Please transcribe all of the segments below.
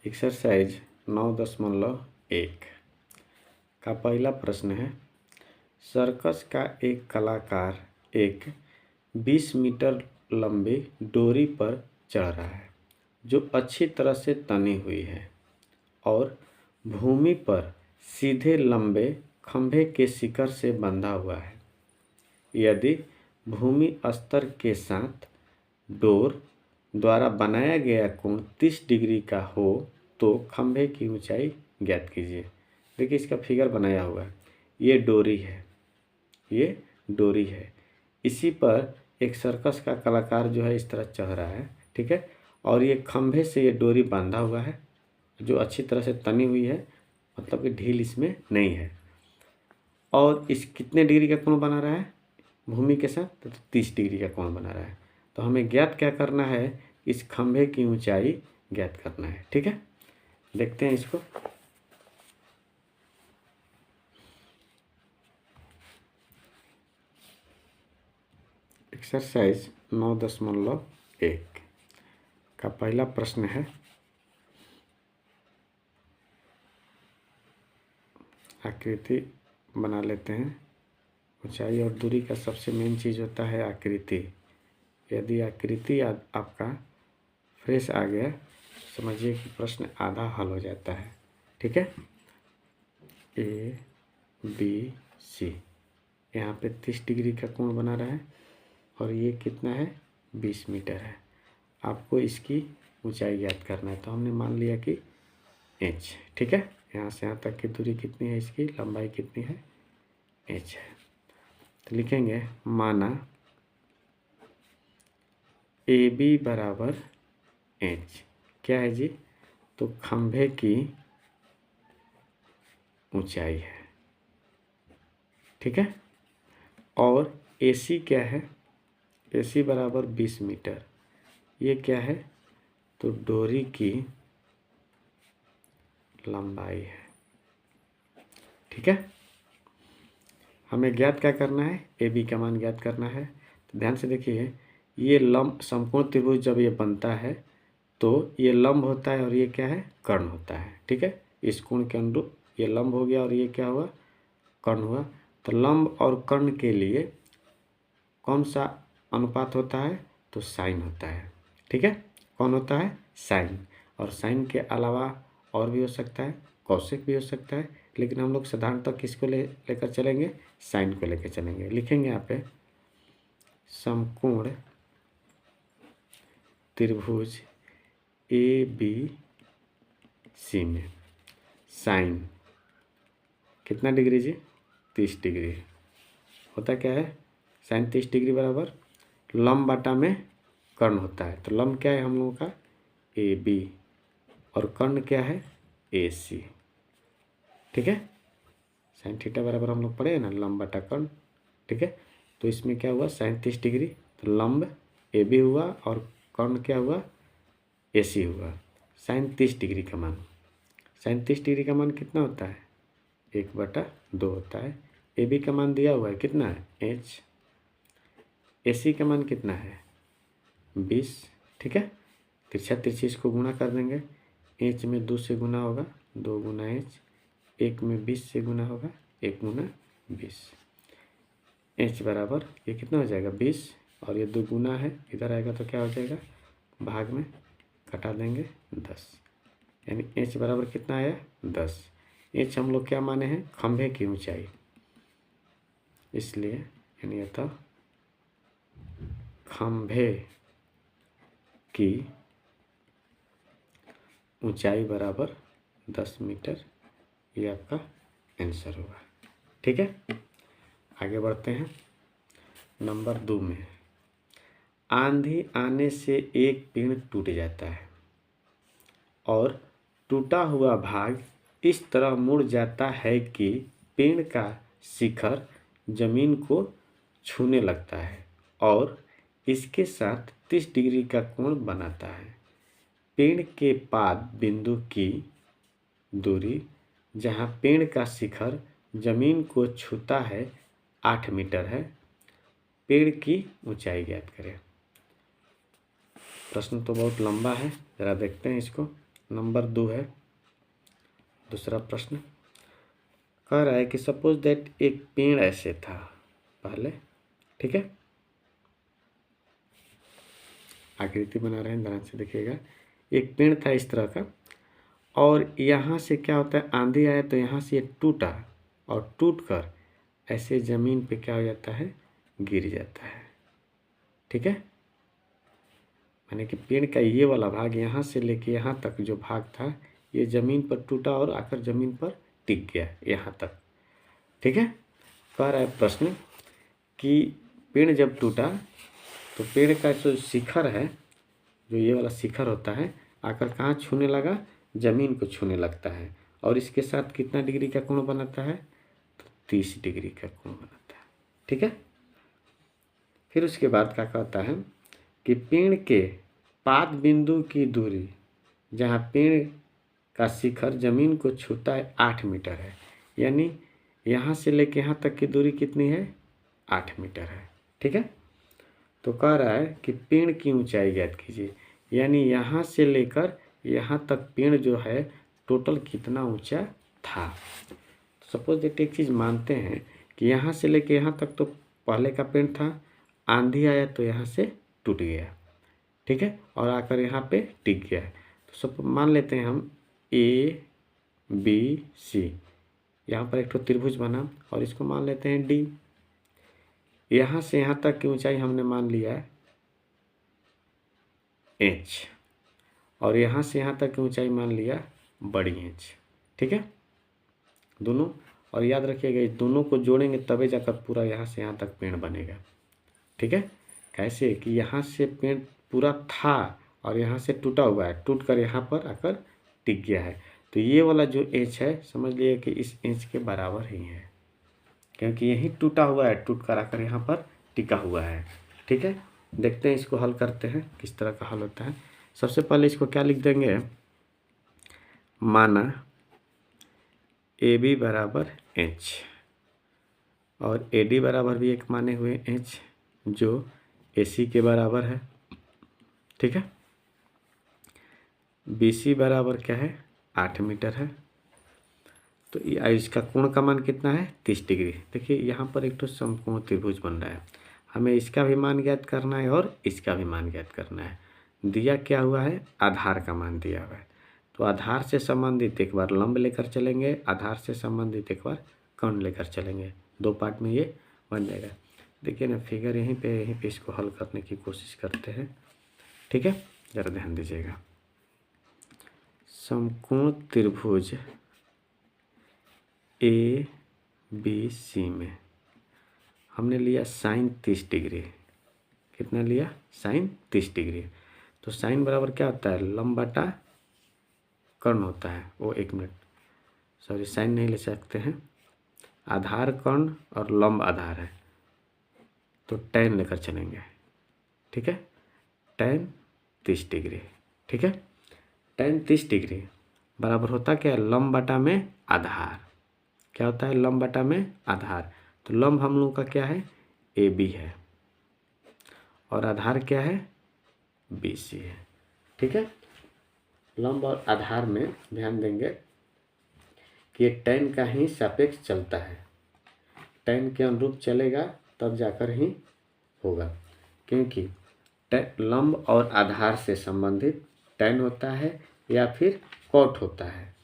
Exercise 9.1 का पहला प्रश्न है, सर्कस का एक कलाकार एक 20 मीटर लंबी डोरी पर चढ़ रहा है जो अच्छी तरह से तनी हुई है और भूमि पर सीधे लंबे खंभे के शिखर से बंधा हुआ है। यदि भूमि स्तर के साथ डोर द्वारा बनाया गया कोण 30 डिग्री का हो तो खंभे की ऊंचाई ज्ञात कीजिए। देखिए इसका फिगर बनाया हुआ है, ये डोरी है, ये डोरी है। इसी पर एक सर्कस का कलाकार जो है इस तरह चढ़ रहा है, ठीक है। और ये खंभे से ये डोरी बांधा हुआ है जो अच्छी तरह से तनी हुई है, मतलब कि ढील इसमें नहीं है। और इस कितने डिग्री का कोण बना रहा है भूमि के साथ, तो 30 डिग्री का कोण बना रहा है। तो हमें ज्ञात क्या करना है, इस खंभे की ऊंचाई ज्ञात करना है, ठीक है। देखते हैं इसको। एक्सरसाइज 9.1 का पहला प्रश्न है, आकृति बना लेते हैं। ऊंचाई और दूरी का सबसे मेन चीज़ होता है आकृति। यदि आकृति आपका फ्रेश आ गया, समझिए कि प्रश्न आधा हल हो जाता है, ठीक है। ए बी सी, यहाँ पे 30 डिग्री का कोण बना रहा है और ये कितना है, 20 मीटर है। आपको इसकी ऊंचाई ज्ञात करना है। तो हमने मान लिया कि h, ठीक है। यहाँ से यहाँ तक की दूरी कितनी है, इसकी लंबाई कितनी है, h है। तो लिखेंगे माना ए बी बराबर h, क्या है जी, तो खंभे की ऊंचाई है, ठीक है। और ए सी क्या है, ए सी बराबर 20 मीटर, ये क्या है, तो डोरी की लंबाई है, ठीक है। हमें ज्ञात क्या करना है, ए बी का मान ज्ञात करना है। तो ध्यान से देखिए, ये लंब समकोण त्रिभुज जब ये बनता है तो ये लंब होता है और ये क्या है, कर्ण होता है, ठीक है। इस कोण के अनुरूप ये लंब हो गया और ये क्या हुआ, कर्ण हुआ। तो लंब और कर्ण के लिए कौन सा अनुपात होता है, तो साइन होता है, ठीक है। कौन होता है, साइन। और साइन के अलावा और भी हो सकता है, कौशिक भी हो सकता है, लेकिन हम लोग साधारणतः किसको लेकर चलेंगे, साइन को लेकर चलेंगे। लिखेंगे यहाँ पे समकोण त्रिभुज ए बी सी में साइन कितना डिग्री जी, 30 डिग्री होता क्या है, साइन 30 डिग्री बराबर लंब बटा में कर्ण होता है। तो लंब क्या है हम लोगों का, ए बी, और कर्ण क्या है, ए सी, ठीक है। साइन थीटा बराबर हम लोग पढ़े ना, लंब बटा कर्ण, ठीक है। तो इसमें क्या हुआ, साइन 30 डिग्री, तो लंब ए बी हुआ और कर्ण क्या हुआ, ए सी हुआ। साइन 30 डिग्री का मान, साइन 30 डिग्री का मान कितना होता है, 1/2 होता है। ए बी का मान दिया हुआ है कितना है, h। ए सी का मान कितना है, 20, ठीक है। तिरछा तिरछी इसको गुणा कर देंगे, h में 2 से गुना होगा, 2 गुना h, 1 में 20 से गुना होगा, 1 गुना 20। h बराबर ये कितना हो जाएगा, 20, और ये 2 गुना है, इधर आएगा तो क्या हो जाएगा, भाग में घटा देंगे 10, यानी h बराबर कितना आया, 10। h हम लोग क्या माने हैं, खंभे की ऊंचाई, इसलिए यानी अतः खंभे की ऊंचाई बराबर 10 मीटर, ये आपका आंसर होगा, ठीक है। आगे बढ़ते हैं। नंबर 2 में, आंधी आने से एक पेड़ टूट जाता है और टूटा हुआ भाग इस तरह मुड़ जाता है कि पेड़ का शिखर जमीन को छूने लगता है और इसके साथ 30 डिग्री का कोण बनाता है। पेड़ के पाद बिंदु की दूरी जहाँ पेड़ का शिखर जमीन को छूता है 8 मीटर है। पेड़ की ऊंचाई ज्ञात करें। प्रश्न तो बहुत लंबा है, ज़रा देखते हैं इसको। नंबर 2 है दूसरा प्रश्न। कह रहा है कि सपोज दैट एक पेड़ ऐसे था पहले, ठीक है, आकृति बना रहे हैं, ध्यान से देखिएगा। एक पेड़ था इस तरह का, और यहाँ से क्या होता है, आंधी आया तो यहाँ से ये टूटा, और टूट कर ऐसे ज़मीन पे क्या हो जाता है, गिर जाता है, ठीक है। माने कि पेड़ का ये वाला भाग यहाँ से लेके यहाँ तक जो भाग था, ये ज़मीन पर टूटा और आकर ज़मीन पर टिक गया यहाँ तक, ठीक है। कह रहा है प्रश्न कि पेड़ जब टूटा तो पेड़ का जो शिखर है, जो ये वाला शिखर होता है, आकर कहाँ छूने लगा, ज़मीन को छूने लगता है, और इसके साथ कितना डिग्री का कोण बनाता है, तो 30 डिग्री का कोण बनाता है, ठीक है। फिर उसके बाद क्या कहता है कि पेड़ के पाद बिंदु की दूरी, जहाँ पेड़ का शिखर जमीन को छूता है 8 मीटर है, यानी यहाँ से लेके यहाँ तक की दूरी कितनी है, 8 मीटर है, ठीक है। तो कह रहा है कि पेड़ की ऊंचाई ज्ञात कीजिए, यानी यहाँ से लेकर यहाँ तक पेड़ जो है टोटल कितना ऊंचा था। तो सपोज दैट एक चीज़ मानते हैं कि यहाँ से लेके यहाँ तक तो पहले का पेड़ था, आंधी आया तो यहाँ से टूट गया, ठीक है, और आकर यहाँ पे टिक गया है। तो सब मान लेते हैं हम ए बी सी, यहाँ पर एक तो त्रिभुज बना, और इसको मान लेते हैं डी। यहाँ से यहाँ तक की ऊंचाई हमने मान लिया है एच, और यहाँ से यहाँ तक की ऊंचाई मान लिया बड़ी एच, ठीक है, दोनों। और याद रखिएगा इस दोनों को जोड़ेंगे तभी जाकर पूरा यहाँ से यहाँ तक पेड़ बनेगा, ठीक है। कैसे कि यहाँ से पेड़ पूरा था और यहाँ से टूटा हुआ है, टूट कर यहाँ पर आकर टिक गया है, तो ये वाला जो एच है समझ लिए कि इस एच के बराबर ही है, क्योंकि यही टूटा हुआ है, टूट कर आकर यहाँ पर टिका हुआ है, ठीक है। देखते हैं इसको हल करते हैं किस तरह का हल होता है। सबसे पहले इसको क्या लिख देंगे, माना ए बी बराबर एच, और ए डी बराबर भी एक माने हुए एच जो ए सी के बराबर है, ठीक है। बी सी बराबर क्या है, 8 मीटर है। तो इसका कोण का मान कितना है, 30 डिग्री। देखिए यहाँ पर एक तो समकोण त्रिभुज बन रहा है, हमें इसका भी मान ज्ञात करना है और इसका भी मान ज्ञात करना है। दिया क्या हुआ है, आधार का मान दिया हुआ है, तो आधार से संबंधित एक बार लंब लेकर चलेंगे, आधार से संबंधित एक बार कर्ण लेकर चलेंगे, 2 पार्ट में ये बन जाएगा। देखिए ना फिगर यहीं पे इसको हल करने की कोशिश करते हैं, ठीक है, ज़रा ध्यान दीजिएगा। समकोण त्रिभुज ए बी सी में हमने लिया साइन 30 डिग्री, कितना लिया, साइन 30 डिग्री। तो साइन बराबर क्या होता है, लंब बटा कर्ण होता है, वो 1 मिनट, सॉरी साइन नहीं ले सकते हैं, आधार कर्ण और लंब आधार है, तो tan लेकर चलेंगे, ठीक है, tan 30 डिग्री, ठीक है। tan 30 डिग्री बराबर होता क्या है, लंब बटा में आधार, क्या होता है, लंब बटा में आधार। तो लंब हम लोगों का क्या है, ए बी है, और आधार क्या है, बी सी है, ठीक है। लंब और आधार में ध्यान देंगे कि ये tan का ही सापेक्ष चलता है, tan के अनुरूप चलेगा तब जाकर ही होगा, क्योंकि लंब और आधार से संबंधित tan होता है या फिर cot होता है,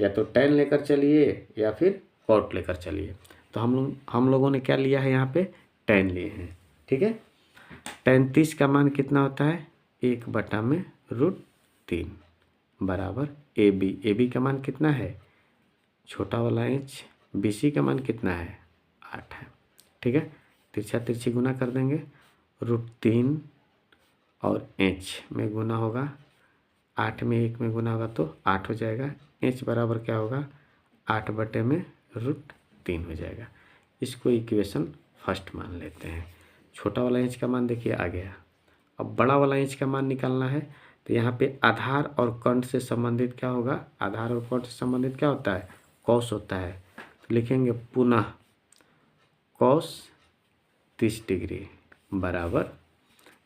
या तो tan लेकर चलिए या फिर cot लेकर चलिए। तो हम लोगों ने क्या लिया है, यहाँ पे tan लिए हैं, ठीक है। tan 30 का मान कितना होता है, 1/√3 बराबर ए बी का मान कितना है, छोटा वाला एच, बी सी का मान कितना है, 8 है, ठीक है। तिरछा तिरछी गुना कर देंगे, √3 और एच में गुना होगा, 8 में 1 में गुना होगा तो 8 हो जाएगा, एच बराबर क्या होगा, 8/√3 हो जाएगा। इसको इक्वेशन फर्स्ट मान लेते हैं। छोटा वाला एच का मान देखिए आ गया। अब बड़ा वाला एच का मान निकालना है, तो यहाँ पे आधार और कर्ण से संबंधित क्या होगा, आधार और कर्ण से संबंधित क्या होता है, कॉस होता है। तो लिखेंगे पुनः कॉस 30 डिग्री बराबर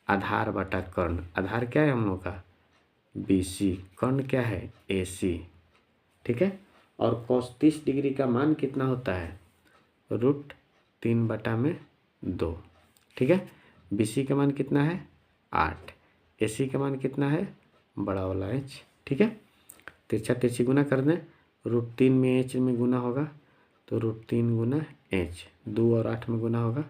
आधार बटा कर्ण, आधार क्या है हम लोग का, BC, कर्ण क्या है AC, ठीक है। और cos 30 डिग्री का मान कितना होता है √3/2, ठीक है। BC का मान कितना है 8, AC का मान कितना है बड़ा वाला H, ठीक है। तिरछा तिरछी गुना कर दें, √3 में H में गुना होगा तो √3 गुना H, 2 और 8 में गुना होगा,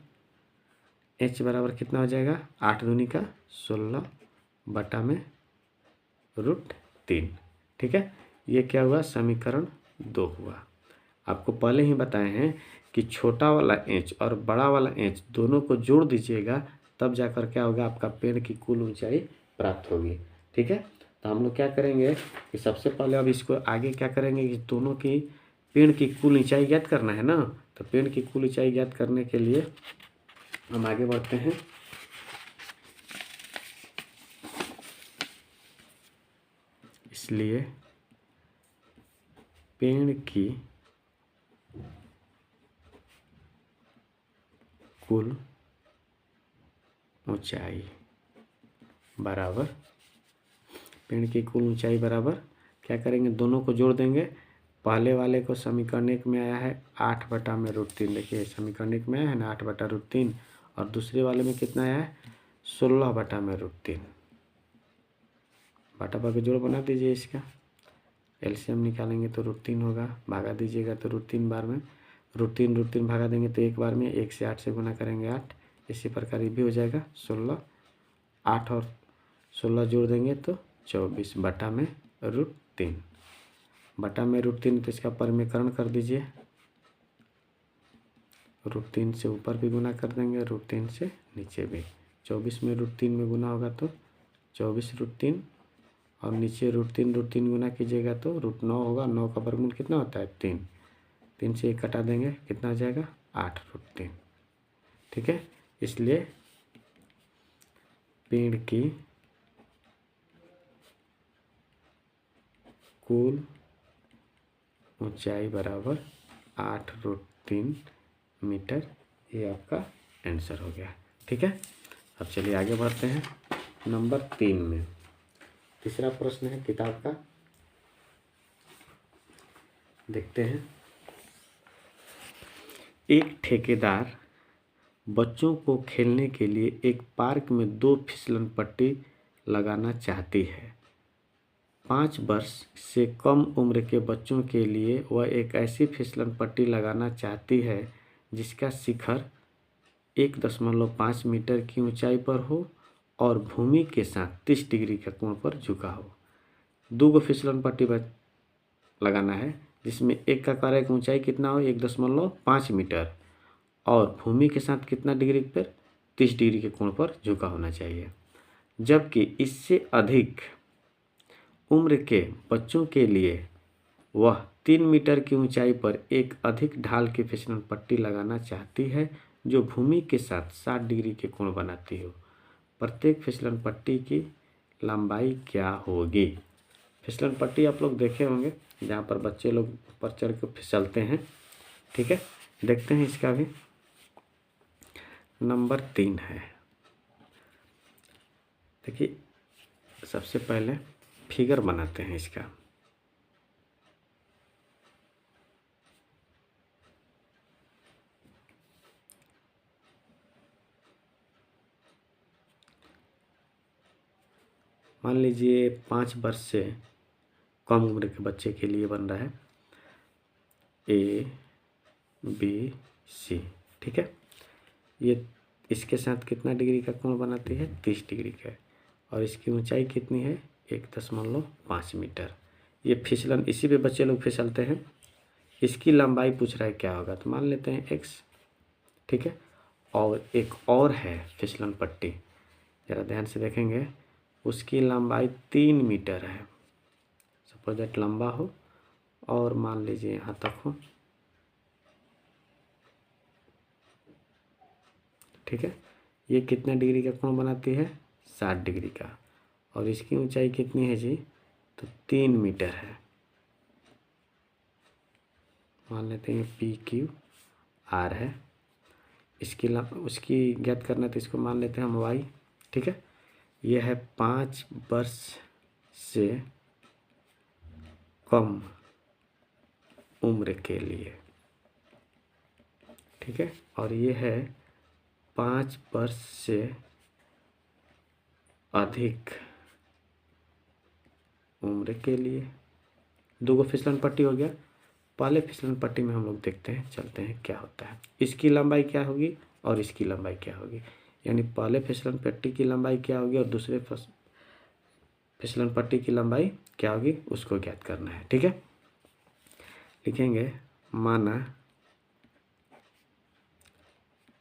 H बराबर कितना हो जाएगा 8 दूनी का 16/√3, ठीक है। ये क्या हुआ समीकरण 2 हुआ। आपको पहले ही बताए हैं कि छोटा वाला H और बड़ा वाला H दोनों को जोड़ दीजिएगा, तब जाकर क्या होगा आपका पेड़ की कुल ऊंचाई प्राप्त होगी, ठीक है। तो हम लोग क्या करेंगे कि सबसे पहले अब इसको आगे क्या करेंगे कि दोनों की पेड़ की कुल ऊंचाई ज्ञात करना है ना। तो पेड़ की कुल ऊंचाई ज्ञात करने के लिए हम आगे बढ़ते हैं। इसलिए पेड़ की कुल ऊंचाई बराबर, पेड़ की कुल ऊंचाई बराबर क्या करेंगे दोनों को जोड़ देंगे। पहले वाले को समीकरण 1 में आया है 8/√3, देखिए समीकरण 1 में आया है ना 8/√3, और दूसरे वाले में कितना आया है 16/√3। बटा पर जोड़ बना दीजिए, इसका एलसीएम निकालेंगे तो √3 होगा, भागा दीजिएगा तो √3 बार में, √3 भागा देंगे तो एक बार में, 1 से 8 से गुना करेंगे 8, इसी प्रकार ये भी हो जाएगा 16, 8 और 16 जोड़ देंगे तो 24/√3, बटा में √3 तो इसका परिमेयकरण कर दीजिए, √3 से ऊपर भी गुना कर देंगे, √3 से नीचे भी, 24 में √3 में गुना होगा तो 24√3, और नीचे √3 गुना कीजिएगा तो √9 होगा, 9 का वर्गमूल कितना होता है 3, 3 से 1 कटा देंगे कितना हो जाएगा 8√3, ठीक है। इसलिए पेड़ की कुल ऊंचाई बराबर 8√3 मीटर, ये आपका आंसर हो गया, ठीक है। अब चलिए आगे बढ़ते हैं नंबर 3 में। तीसरा प्रश्न है किताब का, देखते हैं। एक ठेकेदार बच्चों को खेलने के लिए एक पार्क में 2 फिसलन पट्टी लगाना चाहती है। 5 वर्ष से कम उम्र के बच्चों के लिए वह एक ऐसी फिसलन पट्टी लगाना चाहती है जिसका शिखर 1.5 मीटर की ऊंचाई पर हो और भूमि के साथ 30 डिग्री का कोण पर झुका हो। 2 फिसलन पट्टी लगाना है जिसमें एक का कार्य की ऊंचाई कितना हो 1.5 मीटर और भूमि के साथ कितना डिग्री पर 30 डिग्री के कोण पर झुका होना चाहिए, जबकि इससे अधिक उम्र के बच्चों के लिए वह 3 मीटर की ऊंचाई पर एक अधिक ढाल की फिसलन पट्टी लगाना चाहती है जो भूमि के साथ 60 डिग्री के कोण बनाती हो। प्रत्येक फिसलन पट्टी की लंबाई क्या होगी। फिसलन पट्टी आप लोग देखे होंगे जहाँ पर बच्चे लोग ऊपर चढ़ के फिसलते हैं, ठीक है। देखते हैं इसका भी। नंबर 3 है, देखिए सबसे पहले फिगर बनाते हैं इसका। मान लीजिए 5 वर्ष से कम उम्र के बच्चे के लिए बन रहा है ABC, ठीक है। ये इसके साथ कितना डिग्री का कोण बनाती है 30 डिग्री का, और इसकी ऊंचाई कितनी है 1.5 मीटर। ये फिसलन इसी पे बच्चे लोग फिसलते हैं। इसकी लंबाई पूछ रहा है क्या होगा, तो मान लेते हैं x, ठीक है। और एक और है फिसलन पट्टी, ज़रा ध्यान से देखेंगे, उसकी लंबाई 3 मीटर है। सपोज दैट लंबा हो और मान लीजिए यहाँ तक हो, ठीक है। ये कितना डिग्री का कोण बनाती है 60 डिग्री का, और इसकी ऊंचाई कितनी है जी, तो 3 मीटर है। मान लेते हैं PQR है। उसकी ज्ञात करना तो इसको मान लेते हैं हम y, ठीक है। यह है 5 वर्ष से कम उम्र के लिए, ठीक है। और ये है 5 वर्ष से अधिक उम्र के लिए। 2 फिसलन पट्टी हो गया। पहले फिसलन पट्टी में हम लोग देखते हैं, चलते हैं क्या होता है। इसकी लंबाई क्या होगी और इसकी लंबाई क्या होगी, यानी पहले फिसलन पट्टी की लंबाई क्या होगी और दूसरे फिसलन पट्टी की लंबाई क्या होगी, उसको ज्ञात करना है, ठीक है। लिखेंगे माना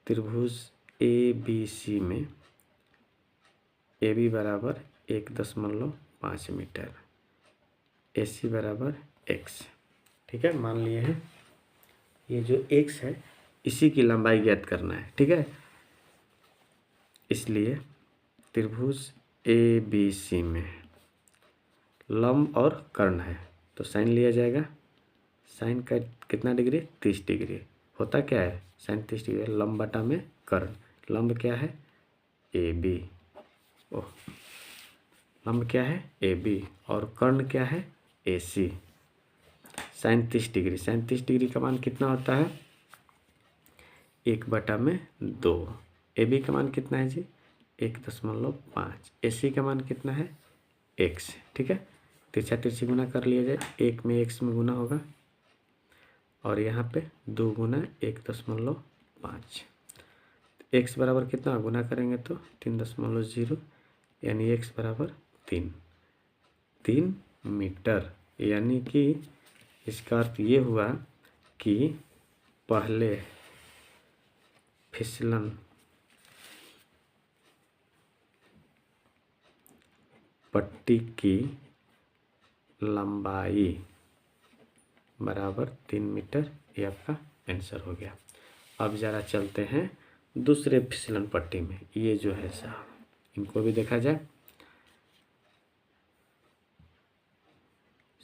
त्रिभुज ABC में AB बराबर 1.5 मीटर, AC बराबर x, ठीक है। मान लिए हैं ये जो x है इसी की लंबाई ज्ञात करना है, ठीक है। इसलिए त्रिभुज ABC में लंब और कर्ण है तो साइन लिया जाएगा। साइन का कितना डिग्री, 30 डिग्री। होता क्या है, साइन 30 डिग्री लंब बटा में कर्ण। लंब क्या है, AB, ओह लंब क्या है AB और कर्ण क्या है AC। Sine 30 degree, sine 30 degree का मान कितना होता है, 1/2। AB का मान कितना है जी, 1.5। AC का मान कितना है, x, ठीक है। तिरछा तिरछी गुना कर लिया जाए, 1 में x में गुना होगा और यहाँ पे 2 गुना 1.5। x बराबर कितना गुना करेंगे तो 3.0, यानी x बराबर 3 मीटर। यानी कि इसका अर्थ ये हुआ कि पहले फिसलन पट्टी की लंबाई बराबर 3 मीटर, ये आपका आंसर हो गया। अब ज़रा चलते हैं दूसरे फिसलन पट्टी में। ये जो है साहब, इनको भी देखा जाए।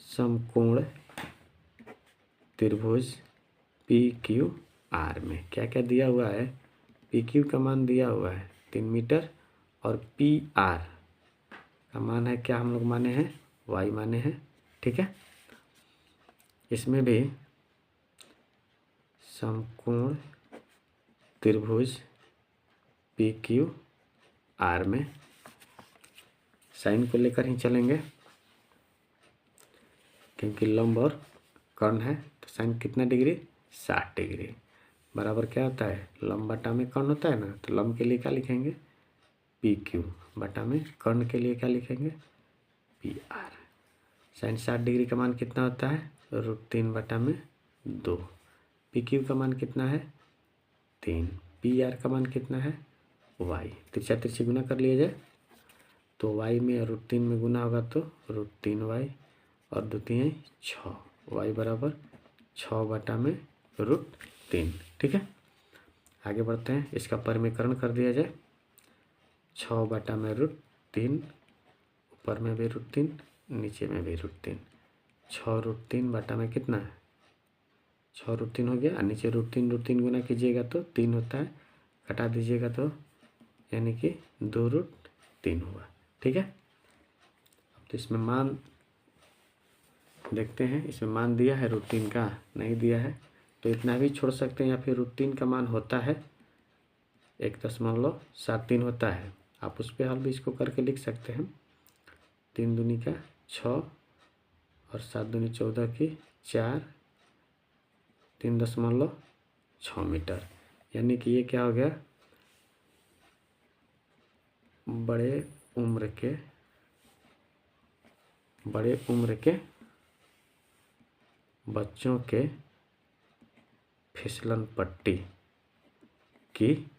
समकोण त्रिभुज PQR में क्या क्या दिया हुआ है, PQ का मान दिया हुआ है 3 मीटर और PR का मान है क्या, हम लोग माने हैं Y माने हैं, ठीक है। इसमें भी समकोण त्रिभुज PQR में साइन को लेकर ही चलेंगे क्योंकि लंब और कर्ण है। तो साइन कितना डिग्री, 60 डिग्री। बराबर क्या होता है, लंब बटा में कर्ण होता है ना, तो लंब के लिए क्या लिखेंगे PQ बटा में कर्ण के लिए क्या लिखेंगे PR। साइन 60 डिग्री का मान कितना होता है, √3/2। PQ का मान कितना है 3, PR का मान कितना है Y। तिरछा तिरछी गुना कर लिया जाए तो Y में √3 में गुना होगा तो √3y और 2 3 6, Y बराबर 6/√3, ठीक है। आगे बढ़ते हैं, इसका परिमेयकरण कर दिया जाए। 6/√3, ऊपर में भी √3 नीचे में भी √3, 6√3 बटा में कितना है 6√3 हो गया। नीचे √3 गुना कीजिएगा तो 3 होता है, घटा दीजिएगा तो यानी कि 2√3 हुआ, ठीक है। अब तो इसमें मान देखते हैं, इसमें मान दिया है √3 का, नहीं दिया है तो इतना भी छोड़ सकते हैं, या फिर √3 का मान होता है 1.73 होता है। आप उस पर हल भी इसको करके लिख सकते हैं। 3 दूनी का 6 और 7 दूनी 14 की 4, 3.6 मीटर। यानी कि ये क्या हो गया, बड़े उम्र के बच्चों के फिसलन पट्टी की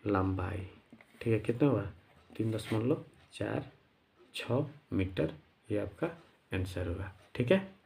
लंबाई, ठीक है, कितना हुआ 3.46 मीटर। ये आपका आंसर होगा, ठीक है।